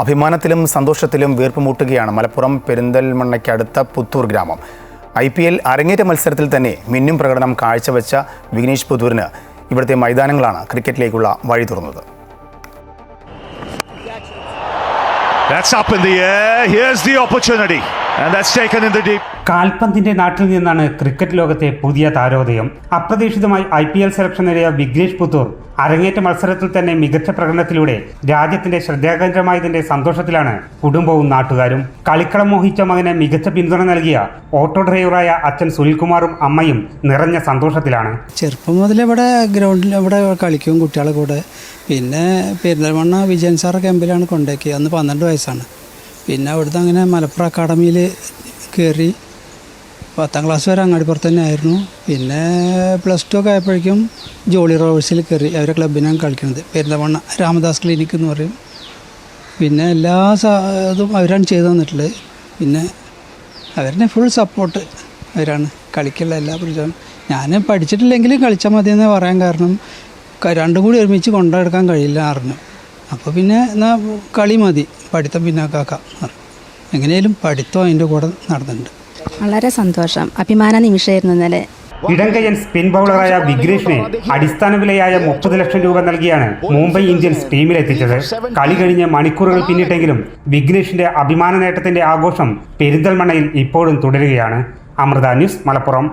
അഭിമാനത്തിലും സന്തോഷത്തിലും വീർപ്പുമുട്ടുകയാണ് മലപ്പുറം പെരിന്തൽമണ്ണയ്ക്കടുത്ത പുത്തൂർ ഗ്രാമം. IPL അരങ്ങേറ്റ മത്സരത്തിൽ തന്നെ മിന്നും പ്രകടനം കാഴ്ചവെച്ച വിഘ്നേഷ് പുത്തൂരിന് ഇവിടുത്തെ മൈതാനങ്ങളാണ് ക്രിക്കറ്റിലേക്കുള്ള വഴി തുറന്നത്. കാൽപന്തിന്റെ നാട്ടിൽ നിന്നാണ് ക്രിക്കറ്റ് ലോകത്തെ പുതിയ താരോദയം. അപ്രതീക്ഷിതമായി IPL സെലക്ഷൻ നേടിയ വിഘ്നേഷ് പുത്തൂർ അരങ്ങേറ്റ മത്സരത്തിൽ തന്നെ മികച്ച പ്രകടനത്തിലൂടെ രാജ്യത്തിന്റെ ശ്രദ്ധാകേന്ദ്രമായതിന്റെ സന്തോഷത്തിലാണ് കുടുംബവും നാട്ടുകാരും. കളിക്കളം മോഹിച്ച മകന് മികച്ച പിന്തുണ നൽകിയ ഓട്ടോ ഡ്രൈവറായ അച്ഛൻ സുനിൽകുമാറും അമ്മയും നിറഞ്ഞ സന്തോഷത്തിലാണ്. ചെറുപ്പം മുതൽ ഇവിടെ ഗ്രൗണ്ടിൽ ഇവിടെ കളിക്കും കുട്ടികളെ കൂടെ. പിന്നെ പെരിന്തൽമണ്ണ വിജയൻ സാർ ക്യാമ്പിലാണ് കൊണ്ടാക്കി. അന്ന് 12 വയസ്സാണ്. പിന്നെ അവിടുന്ന് അങ്ങനെ മലപ്പുറം അക്കാഡമിയിൽ കയറി 10ാം ക്ലാസ് വരെ അങ്ങാടിപ്പുറത്ത് തന്നെ ആയിരുന്നു. പിന്നെ +2 ഒക്കെ ആയപ്പോഴേക്കും ജോളി റോവേഴ്സിൽ കയറി. അവരെ ക്ലബിനാണ് കളിക്കുന്നത്. പെരിന്തൽമണ്ണ രാമദാസ് ക്ലിനിക്ക് എന്ന് പറയും. പിന്നെ എല്ലാ ഇതും അവരാണ് ചെയ്തു തന്നിട്ടുള്ളത്. പിന്നെ അവരുടെ ഫുൾ സപ്പോർട്ട് അവരാണ്. കളിക്കുള്ള എല്ലാ പ്രശ്നവും ഞാൻ പഠിച്ചിട്ടില്ലെങ്കിലും കളിച്ചാൽ മതിയെന്ന് പറയാൻ കാരണം രണ്ടും കൂടി ഒരുമിച്ച് കൊണ്ടെടുക്കാൻ കഴിയില്ല അറിഞ്ഞു. അപ്പോൾ പിന്നെ എന്നാൽ കളി മതി, പഠിത്തം പിന്നാക്കാക്കാം. എങ്ങനെയാലും പഠിത്തം അതിൻ്റെ കൂടെ നടന്നിട്ടുണ്ട്. വളരെ സന്തോഷം, അഭിമാന നിമിഷമായിരുന്നു ഇന്നലെ. ഇടങ്കയ്യൻ സ്പിൻ ബൗളറായ വിഘ്നേഷിനെ അടിസ്ഥാന വിലയായ 30 ലക്ഷം രൂപ നൽകിയാണ് മുംബൈ ഇന്ത്യൻസ് ടീമിലെത്തിച്ചത്. കളി കഴിഞ്ഞ് മണിക്കൂറുകൾ പിന്നിട്ടെങ്കിലും വിഘ്നേഷിന്റെ അഭിമാന നേട്ടത്തിന്റെ ആഘോഷം പെരിന്തൽമണ്ണയിൽ ഇപ്പോഴും തുടരുകയാണ്. അമൃത ന്യൂസ്, മലപ്പുറം.